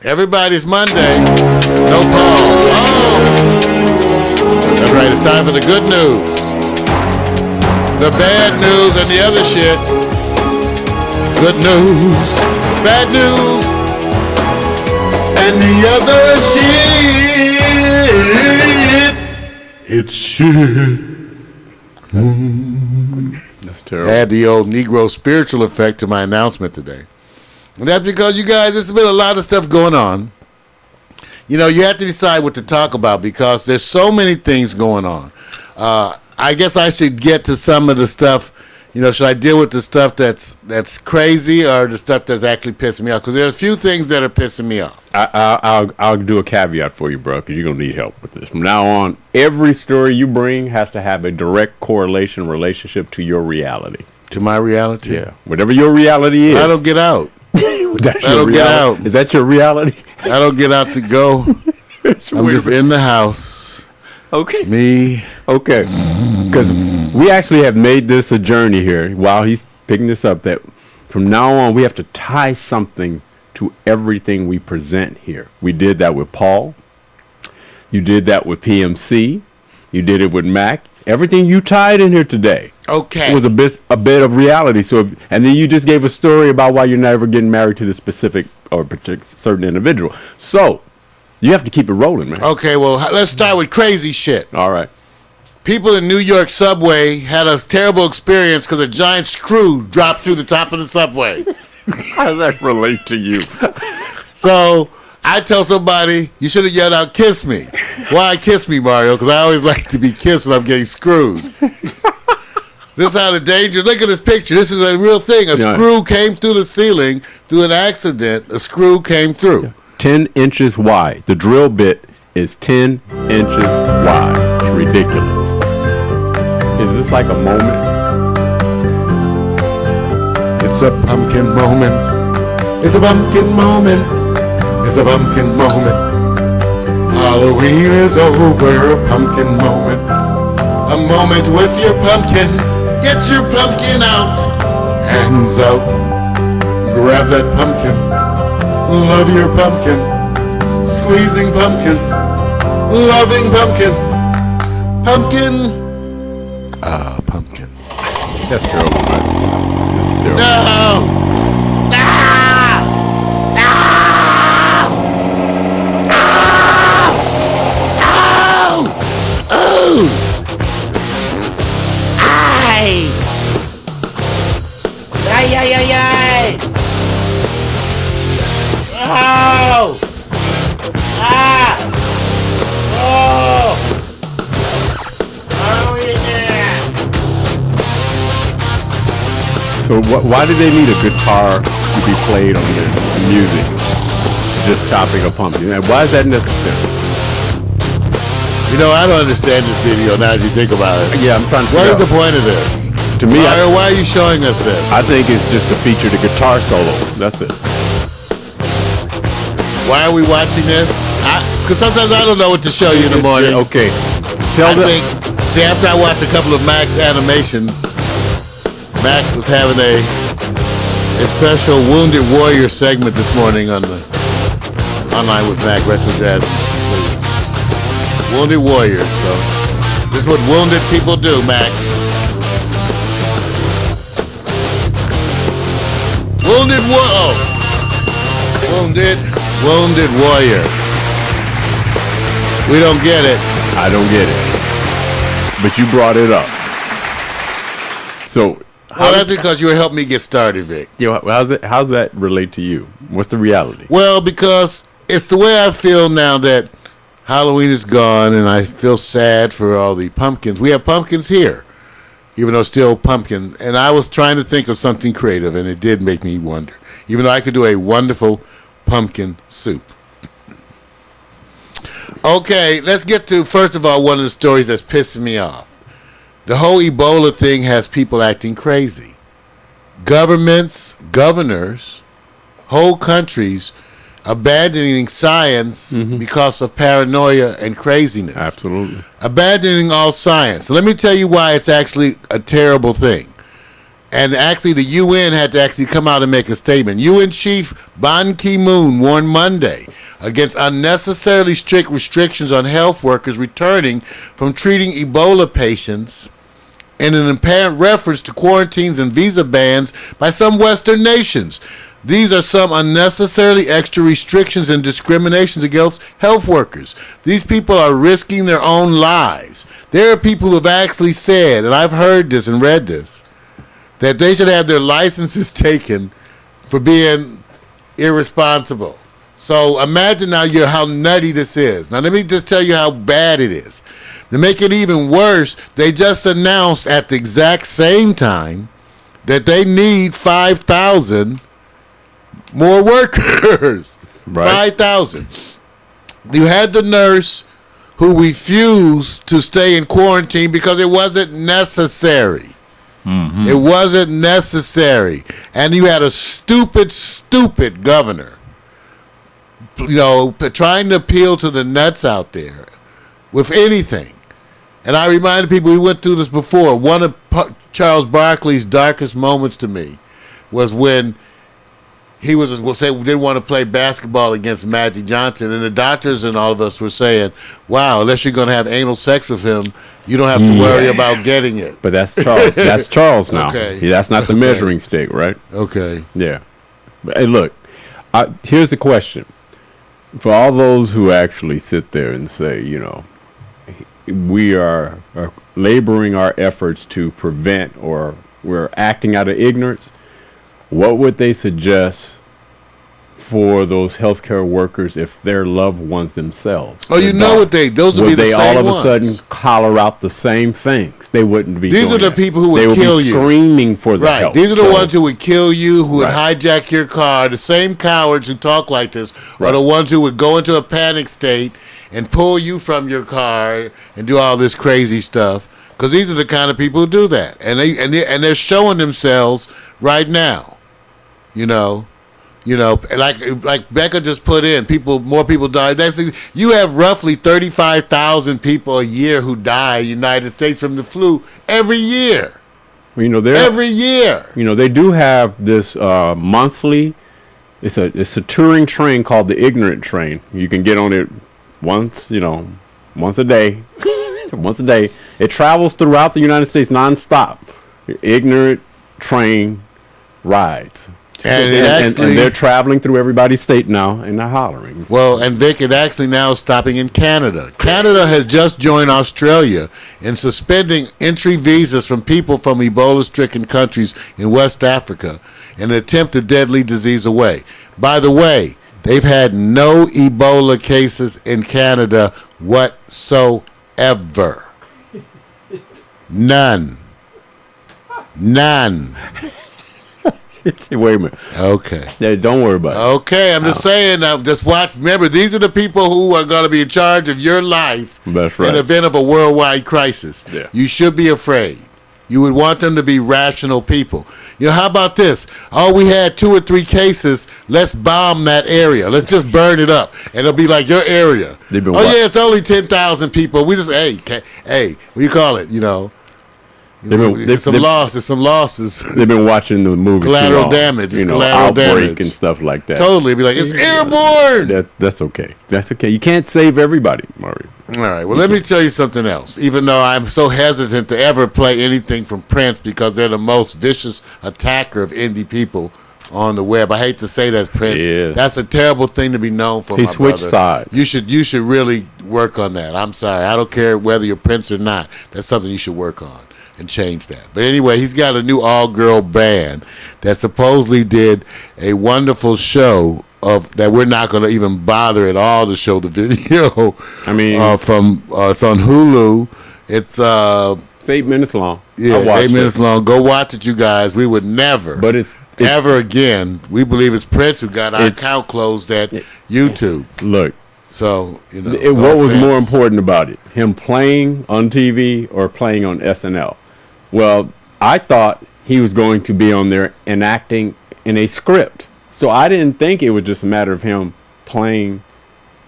Everybody's Monday. No Paul. Oh! That's right, it's time for the good news. The bad news and the other shit. Good news. Bad news. And the other shit. It's shit. That's terrible. I had the old Negro spiritual effect to my announcement today. And that's because you guys, there's been a lot of stuff going on. You know, you have to decide what to talk about because there's so many things going on. I guess I should get to some of the stuff. You know, should I deal with the stuff that's crazy or the stuff that's actually pissing me off? Because there's a few things that are pissing me off. I'll do a caveat for you, bro, because you're going to need help with this. From now on, every story you bring has to have a direct relationship to your reality. To my reality? Yeah. Whatever your reality is. I don't get out. That's I don't get out. Is that your reality? I don't get out to go. I'm just in the house. Okay. Me. Okay. Because we actually have made this a journey here while he's picking this up that from now on we have to tie something to everything we present here. We did that with Paul. You did that with PMC. You did it with Mac. Everything you tied in here today. Okay. It was a bit of reality. So, and then you just gave a story about why you're never getting married to this specific or certain individual. So, you have to keep it rolling, man. Okay, well, let's start with crazy shit. All right. People in New York subway had a terrible experience because a giant screw dropped through the top of the subway. How does that relate to you? So I tell somebody, you should have yelled out, kiss me. Why kiss me, Mario? Because I always like to be kissed when I'm getting screwed. This is how the danger, look at this picture. This is a real thing. A screw came through the ceiling through an accident. A screw came through. 10 inches wide. The drill bit is 10 inches wide. It's ridiculous. Is this like a moment? It's a pumpkin moment. It's a pumpkin moment. It's a pumpkin moment. Halloween is over. A pumpkin moment. A moment with your pumpkin. Get your pumpkin out. Hands out. Grab that pumpkin. Love your pumpkin. Squeezing pumpkin. Loving pumpkin. Pumpkin. Pumpkin. That's terrible, man. That's terrible. No! No! No! No! Oh! Ay! Ay, ay, ay, ay! Oh! Ah! Oh! Oh, yeah! So why do they need a guitar to be played on this music? Just chopping a pumpkin. And why is that necessary? You know, I don't understand this video now as you think about it. Yeah, I'm trying to What figure is the out. point of this? To me, Mario, why are you showing us this? I think it's just to feature the guitar solo. That's it. Why are we watching this? Because sometimes I don't know what to show you in the morning. Yeah, okay. See, after I watched a couple of Max animations, Max was having a special Wounded Warrior segment this morning on the Online with Mac Retro Jazz. Wounded Warriors. So this is what wounded people do, Mac. Wounded Wounded Warrior. We don't get it. I don't get it. But you brought it up. So, Well, that's because you helped me get started, Vic. how's that relate to you? What's the reality? Well, because it's the way I feel now that Halloween is gone, and I feel sad for all the pumpkins. We have pumpkins here, even though it's still pumpkin. And I was trying to think of something creative, and it did make me wonder. Even though I could do a wonderful pumpkin soup. Okay, let's get to, first of all, one of the stories that's pissing me off. The whole Ebola thing has people acting crazy. Governments, governors, whole countries abandoning science because of paranoia and craziness. Absolutely. Abandoning all science. Let me tell you why it's actually a terrible thing. And actually, the UN had to actually come out and make a statement. UN Chief Ban Ki-moon warned Monday against unnecessarily strict restrictions on health workers returning from treating Ebola patients in an apparent reference to quarantines and visa bans by some Western nations. These are some unnecessarily extra restrictions and discriminations against health workers. These people are risking their own lives. There are people who have actually said, and I've heard this and read this, that they should have their licenses taken for being irresponsible. So imagine now how nutty this is. Now let me just tell you how bad it is. To make it even worse, they just announced at the exact same time that they need 5,000 more workers. Right. 5,000. You had the nurse who refused to stay in quarantine because it wasn't necessary. Mm-hmm. It wasn't necessary. And you had a stupid governor, trying to appeal to the nuts out there with anything. And I reminded people, we went through this before. One of Charles Barkley's darkest moments to me was when he didn't want to play basketball against Magic Johnson, and the doctors and all of us were saying, wow, unless you're going to have anal sex with him, you don't have to worry about getting it. But that's Charles. That's Charles now. Okay. That's not the measuring stick, right? Okay. Yeah. But hey, look, here's the question. For all those who actually sit there and say, we are laboring our efforts to prevent, or we're acting out of ignorance, what would they suggest for those healthcare workers if their loved ones themselves? Oh, those would be the same ones. Would they all of a sudden holler out the same things? They wouldn't be. These are the people who would kill you. They would be screaming for the help. These are the ones who would kill you, who would hijack your car. The same cowards who talk like this are the ones who would go into a panic state and pull you from your car and do all this crazy stuff. Because these are the kind of people who do that, and they're showing themselves right now. Like Becca just put in, more people die. You have roughly 35,000 people a year who die in the United States from the flu every year. Every year. They do have this monthly. It's a touring train called the Ignorant Train. You can get on it once a day. Once a day. It travels throughout the United States nonstop. Ignorant Train rides. And they're traveling through everybody's state now, and they're hollering. Well, and Vic, it actually now is stopping in Canada. Canada has just joined Australia in suspending entry visas from people from Ebola-stricken countries in West Africa in an attempt to deadly disease away. By the way, they've had no Ebola cases in Canada whatsoever. None. Wait a minute. Okay. Yeah, don't worry about it. Okay, I'm just saying. Just watch. Remember, these are the people who are going to be in charge of your life. That's right. In the event of a worldwide crisis. Yeah. You should be afraid. You would want them to be rational people. How about this? Oh, we had 2 or 3 cases. Let's bomb that area. Let's just burn it up, and it'll be like your area. Yeah, it's only 10,000 people. We just hey, what do you call it? There's some losses. They've been watching the movie. Collateral damage. Collateral Outbreak damage and stuff like that. Totally. Be like, it's airborne. That's okay. That's okay. You can't save everybody, Mario. All right. Well, let me tell you something else. Even though I'm so hesitant to ever play anything from Prince because they're the most vicious attacker of indie people on the web. I hate to say that, Prince. Yeah. That's a terrible thing to be known for. He switched sides. You should really work on that. I'm sorry. I don't care whether you're Prince or not. That's something you should work on and change that. But anyway, he's got a new all-girl band that supposedly did a wonderful show that we're not going to even bother at all to show the video. I mean, it's on Hulu. It's 8 minutes long. Yeah, 8 minutes long. Go watch it, you guys. We would never, ever again. We believe it's Prince who got our account closed at YouTube. Look. So, what was more important about it? Him playing on TV or playing on SNL? Well, I thought he was going to be on there enacting in a script. So I didn't think it was just a matter of him playing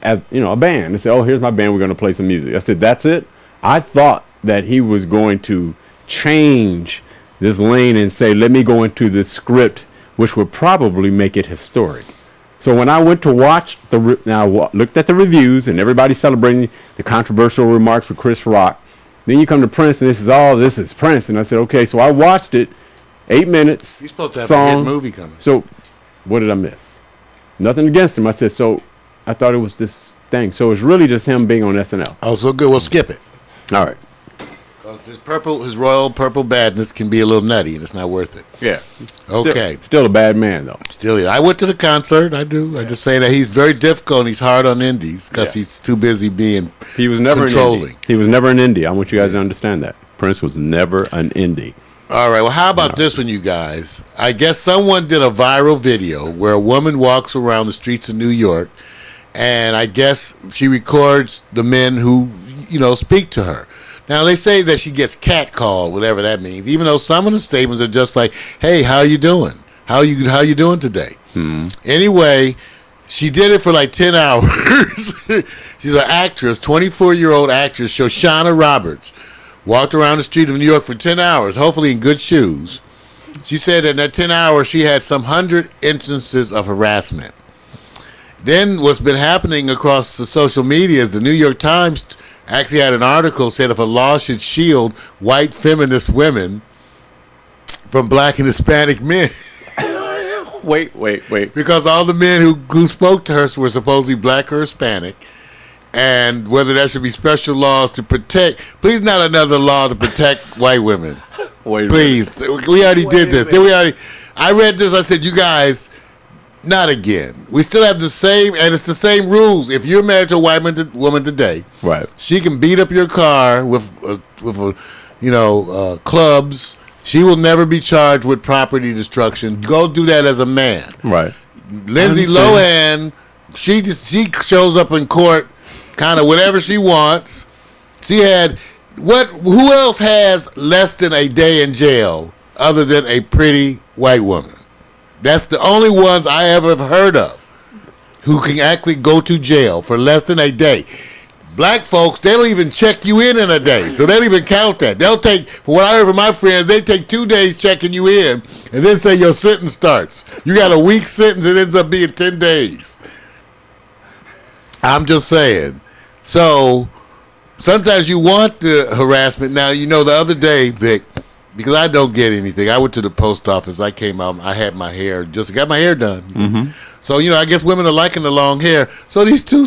as, a band. And say, oh, here's my band. We're going to play some music. I said, that's it? I thought that he was going to change this lane and say, let me go into this script, which would probably make it historic. So when I went to watch looked at the reviews and everybody celebrating the controversial remarks with Chris Rock. Then you come to Prince and this is Prince. And I said, okay, so I watched it, 8 minutes. You're supposed to have song. a hit movie coming. So what did I miss? Nothing against him. I said, so I thought it was this thing. So it's really just him being on SNL. Oh, so good. We'll skip it. All right. His royal purple badness can be a little nutty, and it's not worth it. Yeah. Okay. Still a bad man, though. Still, I went to the concert. I do. Yeah. I just say that he's very difficult. And he's hard on indies because he's too busy being controlling. He was never an indie. I want you guys to understand that. Prince was never an indie. All right. Well, how about this one, you guys? I guess someone did a viral video where a woman walks around the streets of New York, and I guess she records the men who, speak to her. Now, they say that she gets catcalled, whatever that means, even though some of the statements are just like, hey, how you doing? How you doing today? Anyway, she did it for like 10 hours. She's an actress, 24-year-old actress, Shoshana Roberts, walked around the street of New York for 10 hours, hopefully in good shoes. She said that in that 10 hours, she had some 100 instances of harassment. Then what's been happening across the social media is the New York Times actually had an article said if a law should shield white feminist women from black and Hispanic men. Wait. Because all the men who spoke to her were supposedly black or Hispanic, and whether there should be special laws to protect. Please, not another law to protect white women. Please, we already did this. I read this. I said, you guys. Not again. We still have the same, and it's the same rules. If you're married to a white woman today, right, she can beat up your car with clubs. She will never be charged with property destruction. Go do that as a man. Right. Lindsay Lohan, she shows up in court, kind of whatever she wants. She had who else has less than a day in jail other than a pretty white woman? That's the only ones I ever have heard of who can actually go to jail for less than a day. Black folks, they don't even check you in a day, so they don't even count that. They'll take, from what I heard from my friends, they take 2 days checking you in and then say your sentence starts. You got a week sentence, it ends up being 10 days. I'm just saying. So sometimes you want the harassment. Now, the other day, Vic, because I don't get anything. I went to the post office. I came out. I had my hair got my hair done. Mm-hmm. So I guess women are liking the long hair. So these two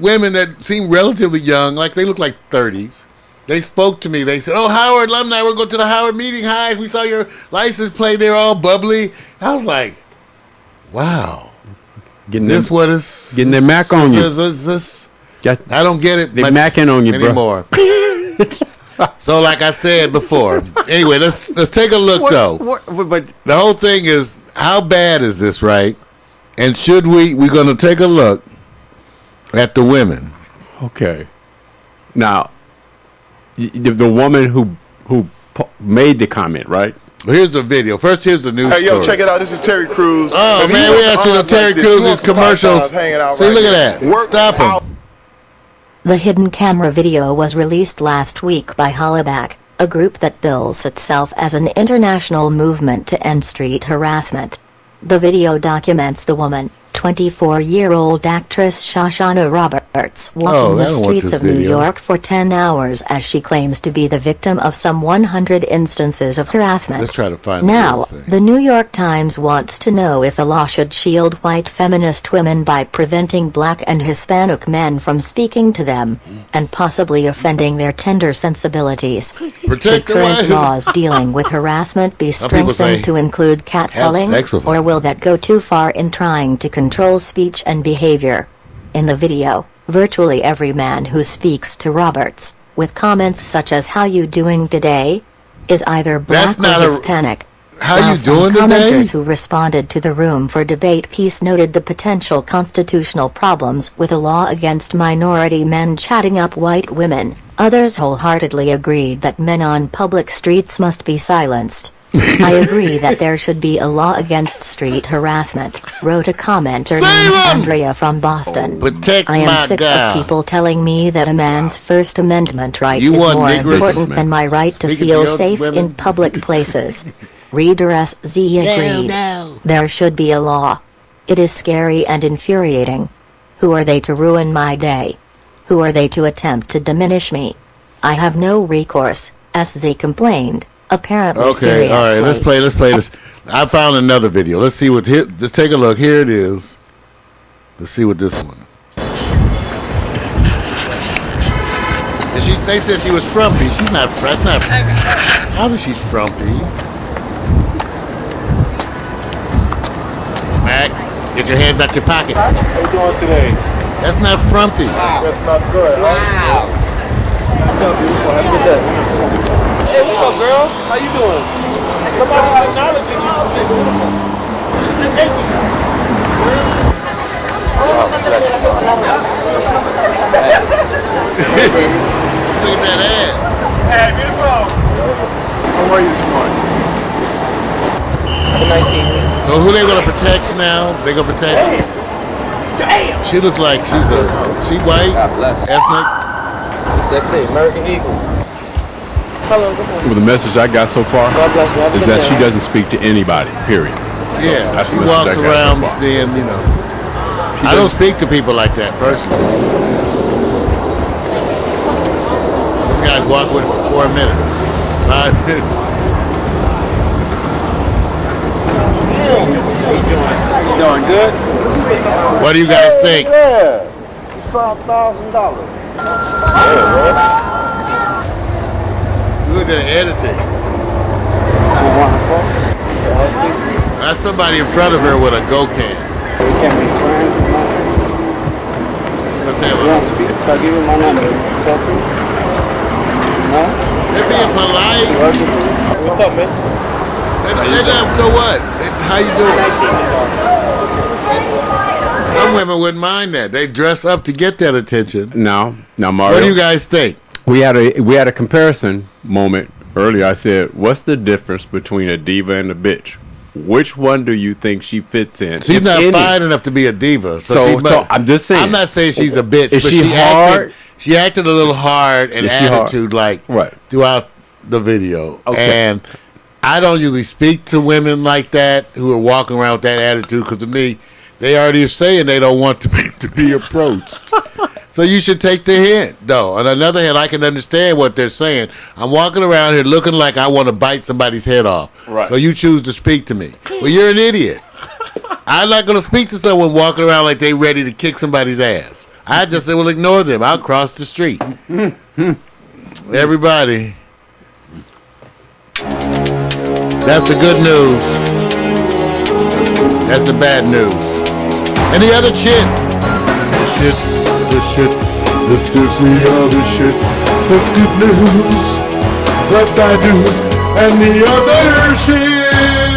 women that seem relatively young, like they look like 30s, they spoke to me. They said, "Oh, Howard alumni, we're going to the Howard meeting. Hi, we saw your license plate. They're all bubbly." I was like, "Wow, getting their Mac on you." I don't get it. They macking on you anymore. So, like I said before, anyway, let's take a look though. But the whole thing is, how bad is this, right? And should we're going to take a look at the women. Okay. Now, the woman who made the comment, right? Well, here's the video. First, here's the news story. Yo, check it out. This is Terry Crews. Oh, man, we actually on Terry Crews' commercials. See, look at that. Stop him. The hidden camera video was released last week by Hollaback, a group that bills itself as an international movement to end street harassment. The video documents the woman, 24-year-old actress Shoshana Roberts, walking the streets of New York for 10 hours as she claims to be the victim of some 100 instances of harassment. Let's try to find now, the New York Times wants to know if the law should shield white feminist women by preventing black and Hispanic men from speaking to them, and possibly offending their tender sensibilities. Should current laws dealing with harassment be strengthened to include catcalling, or will that go too far in trying to control speech and behavior? In the video, virtually every man who speaks to Roberts, with comments such as "How you doing today?" is either black or Hispanic. How you doing today? Commenters who responded to the Room for Debate piece noted the potential constitutional problems with a law against minority men chatting up white women. Others wholeheartedly agreed that men on public streets must be silenced. I agree that there should be a law against street harassment, wrote a commenter named Salem! Andrea from Boston. Protect I am my sick gal. of people telling me that a man's First Amendment right You is want more niggers? important than my right to Speaking to feel your safe women? in public places. Reader SZ agreed. There should be a law. It is scary and infuriating. Who are they to ruin my day? Who are they to attempt to diminish me? I have no recourse, SZ complained, apparently Okay, seriously. all right, let's play this. I found another video. Let's see what here. Just take a look. Here it is. Let's see what this one. And they said she was frumpy. She's not. That's not. How is she frumpy? Mac, get your hands out your pockets. How you doing today? That's not frumpy. That's not good. Wow. What's up, beautiful? Have a good day. Hey, what's up, girl? How you doing? Somebody's acknowledging you for being beautiful. She said thank you. Look at that ass. Hey, beautiful. How are you this morning? Have a nice evening. So who they gonna protect now? They gonna protect? Damn. She looks like she white, God bless. ethnic. Sexy American Eagle. Hello, good morning. Well, the message I got so far God bless you. Have a is good that day. she doesn't speak to anybody, period. Yeah, that's she the message walks I got so around far. being, I don't speak to people like that personally. This guy's walking with it for 4 minutes, 5 minutes. You doing good? What do you guys think? Yeah. It's $5,000. Good at editing. You want to talk? That's somebody in front of her with a go can. We can be friends and nothing. She must have You want to speak? I'll give you my number. Talk to me? No? they're being polite. What's up, man? They're not, so what? How you doing? Some women wouldn't mind that. They dress up to get that attention. Now, Mario. What do you guys think? We had a comparison moment earlier. I said, "What's the difference between a diva and a bitch? Which one do you think she fits in?" She's if not any? fine enough to be a diva. So she I'm just saying. I'm not saying she's a bitch, Is but she hard? She acted a little hard and Is she hard? attitude like Right. throughout the video. Okay. And I don't usually speak to women like that who are walking around with that attitude because to me, they already are saying they don't want to be approached. So you should take the hint, though. On another hand, I can understand what they're saying. I'm walking around here looking like I want to bite somebody's head off. Right. So you choose to speak to me. Well, you're an idiot. I'm not going to speak to someone walking around like they ready to kick somebody's ass. I just say, well, ignore them. I'll cross the street. Everybody. That's the good news. That's the bad news. And the other shit. The shit. This is the other shit. The good news. The bad news. And the other shit.